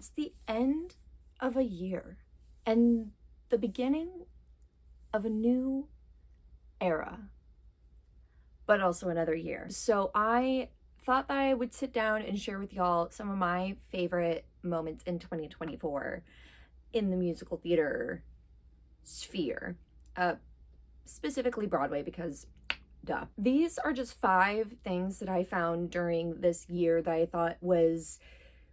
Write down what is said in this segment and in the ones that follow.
It's the end of a year and the beginning of a new era, but also another year. So I thought that I would sit down and share with y'all some of my favorite moments in 2024 in the musical theater sphere, specifically Broadway, because duh. These are just 5 things that I found during this year that I thought was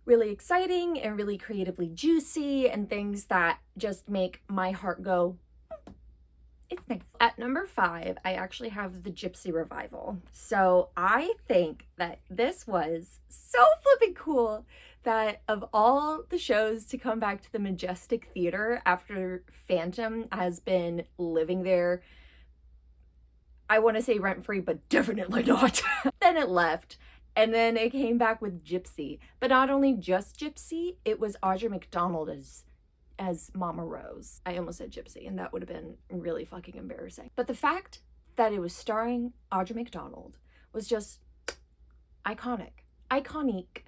really exciting and really creatively juicy, and things that just make my heart go, it's nice. At number 5, I actually have the Gypsy Revival. So I think that this was so flipping cool that of all the shows to come back to the Majestic Theater after Phantom has been living there, I want to say rent-free, but definitely not. Then it left, and then it came back with Gypsy. But not only just Gypsy, it was Audra McDonald as Mama Rose. I almost said Gypsy, and that would have been really fucking embarrassing. But the fact that it was starring Audra McDonald was just iconic. Iconique.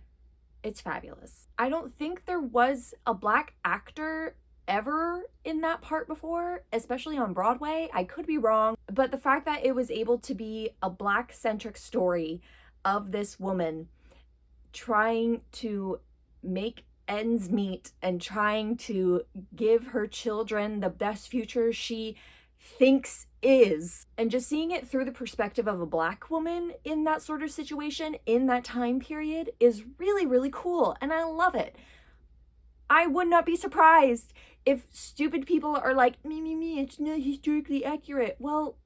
It's fabulous. I don't think there was a Black actor ever in that part before, especially on Broadway. I could be wrong, but the fact that it was able to be a Black-centric story of this woman trying to make ends meet and trying to give her children the best future she thinks is, and just seeing it through the perspective of a Black woman in that sort of situation in that time period is really, really cool, and I love it. I would not be surprised if stupid people are like, me, it's not historically accurate. Well,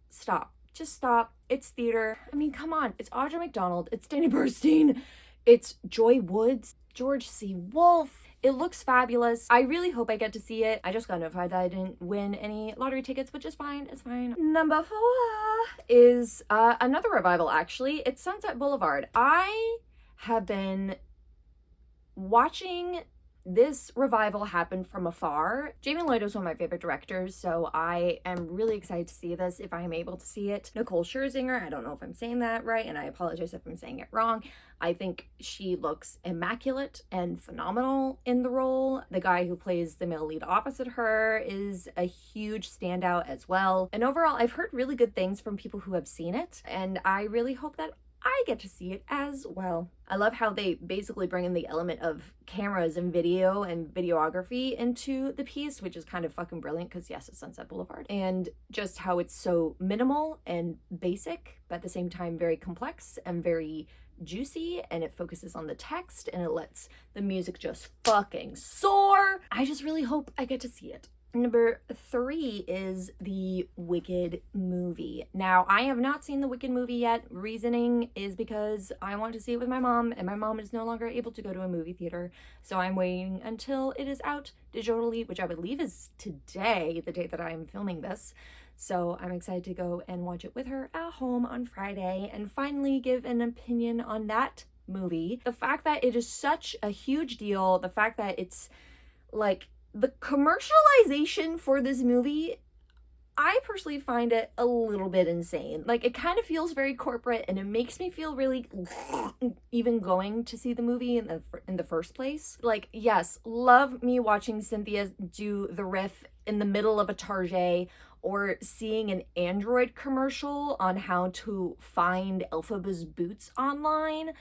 stop. Just stop. It's theater. I mean, come on. It's Audra McDonald. It's Danny Burstein. It's Joy Woods. George C. Wolfe. It looks fabulous. I really hope I get to see it. I just got notified that I didn't win any lottery tickets, which is fine. It's fine. Number 4 is another revival, actually. It's Sunset Boulevard. I have been watching this revival happened from afar. Jamie Lloyd is one of my favorite directors, so I am really excited to see this if I am able to see it. Nicole Scherzinger, I don't know if I'm saying that right, and I apologize if I'm saying it wrong. I think she looks immaculate and phenomenal in the role. The guy who plays the male lead opposite her is a huge standout as well. And overall, I've heard really good things from people who have seen it, and I really hope that I get to see it as well. I love how they basically bring in the element of cameras and video and videography into the piece, which is kind of fucking brilliant because yes, it's Sunset Boulevard. And just how it's so minimal and basic, but at the same time very complex and very juicy, and it focuses on the text and it lets the music just fucking soar. I just really hope I get to see it. Number 3 is the Wicked movie. Now, I have not seen the Wicked movie yet. Reasoning is because I want to see it with my mom, and my mom is no longer able to go to a movie theater. So I'm waiting until it is out digitally, which I believe is today, the day that I'm filming this. So I'm excited to go and watch it with her at home on Friday and finally give an opinion on that movie. The fact that it is such a huge deal, the fact that it's like, the commercialization for this movie, I personally find it a little bit insane. Like, it kind of feels very corporate, and it makes me feel really even going to see the movie in the first place. Like, yes, love me watching Cynthia do the riff in the middle of a Target, or seeing an Android commercial on how to find Elphaba's boots online.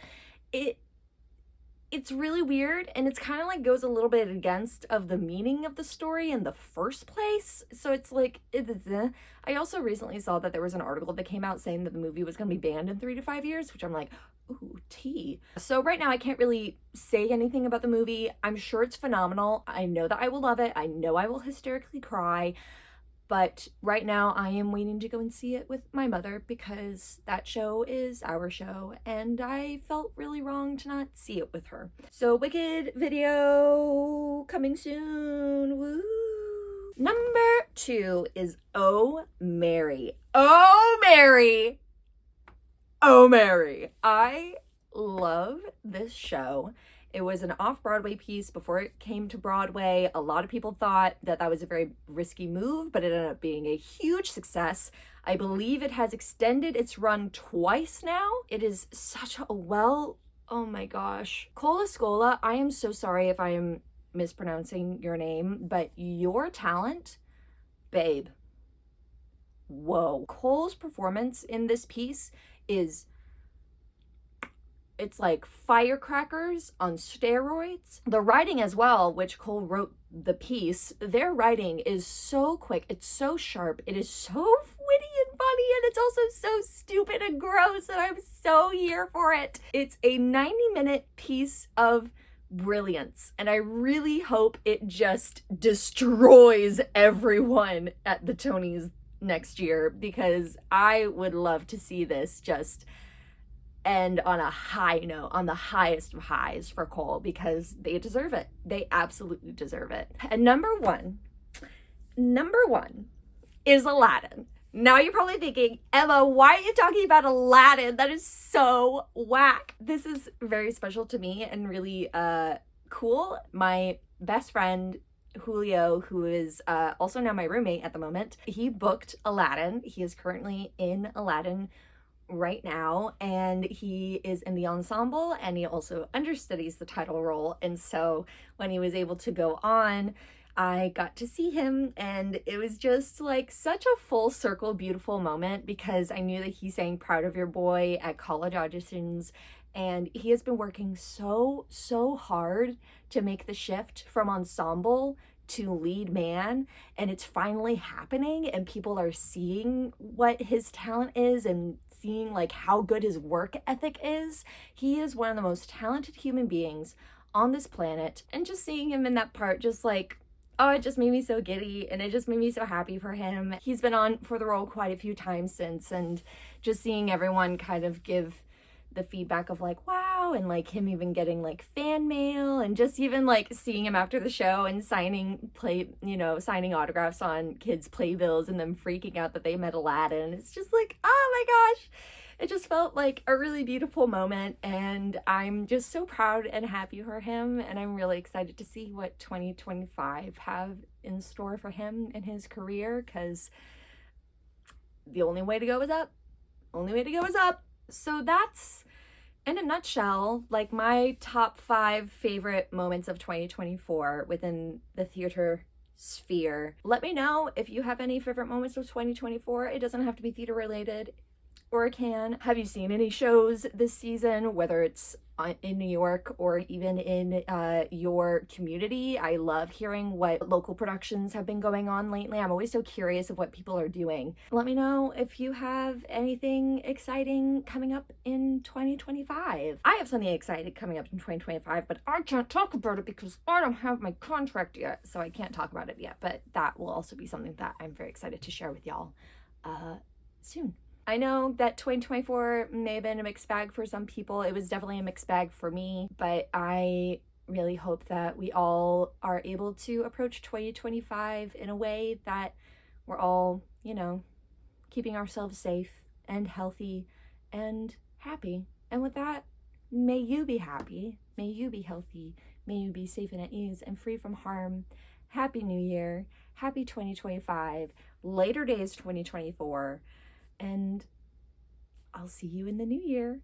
It's really weird, and it's kind of like goes a little bit against of the meaning of the story in the first place. So it's like, I also recently saw that there was an article that came out saying that the movie was going to be banned in 3 to 5 years, which I'm like, ooh, tea. So right now I can't really say anything about the movie. I'm sure it's phenomenal. I know that I will love it. I know I will hysterically cry. But right now I am waiting to go and see it with my mother because that show is our show and I felt really wrong to not see it with her. So Wicked video coming soon. Woo! Number 2 is Oh Mary. Oh Mary! Oh Mary! I love this show. It was an off-Broadway piece before it came to Broadway. A lot of people thought that that was a very risky move, but it ended up being a huge success. I believe it has extended its run twice now. It is such a well Oh my gosh. Cola Scola, I am so sorry if I am mispronouncing your name, but your talent, babe. Whoa. Cole's performance in this piece is, it's like firecrackers on steroids. The writing as well, which Cole wrote the piece, their writing is so quick, it's so sharp, it is so witty and funny, and it's also so stupid and gross, and I'm so here for it. It's a 90-minute piece of brilliance, and I really hope it just destroys everyone at the Tonys next year, because I would love to see this just end on a high note, on the highest of highs for Cole, because they deserve it. They absolutely deserve it. And number one is Aladdin. Now you're probably thinking, Emma, why are you talking about Aladdin? That is so whack. This is very special to me and really cool. My best friend, Julio, who is also now my roommate at the moment, he booked Aladdin. He is currently in Aladdin right now, and he is in the ensemble, and he also understudies the title role. And so when he was able to go on, I got to see him, and it was just like such a full circle beautiful moment, because I knew that he sang Proud of Your Boy at college auditions, and he has been working so hard to make the shift from ensemble to lead man, and it's finally happening, and people are seeing what his talent is and seeing like how good his work ethic is. He is one of the most talented human beings on this planet, and just seeing him in that part, just like, oh, it just made me so giddy, and it just made me so happy for him. He's been on for the role quite a few times since, and just seeing everyone kind of give the feedback of like, wow, and like him even getting like fan mail, and just even like seeing him after the show and signing autographs on kids' playbills and them freaking out that they met Aladdin. It's just like, oh my gosh, it just felt like a really beautiful moment, and I'm just so proud and happy for him, and I'm really excited to see what 2025 have in store for him and his career, because the only way to go is up. So that's, in a nutshell, like my top 5 favorite moments of 2024 within the theater sphere. Let me know if you have any favorite moments of 2024. It doesn't have to be theater related, or it can. Have you seen any shows this season, whether it's in New York or even in your community? I love hearing what local productions have been going on lately. I'm always so curious of what people are doing. Let me know if you have anything exciting coming up in 2025. I have something exciting coming up in 2025, but I can't talk about it because I don't have my contract yet, so I can't talk about it yet, but that will also be something that I'm very excited to share with y'all soon. I know that 2024 may have been a mixed bag for some people. It was definitely a mixed bag for me, but I really hope that we all are able to approach 2025 in a way that we're all, keeping ourselves safe and healthy and happy. And with that, may you be happy, may you be healthy, may you be safe and at ease and free from harm. Happy New Year, happy 2025, later days 2024. And I'll see you in the new year.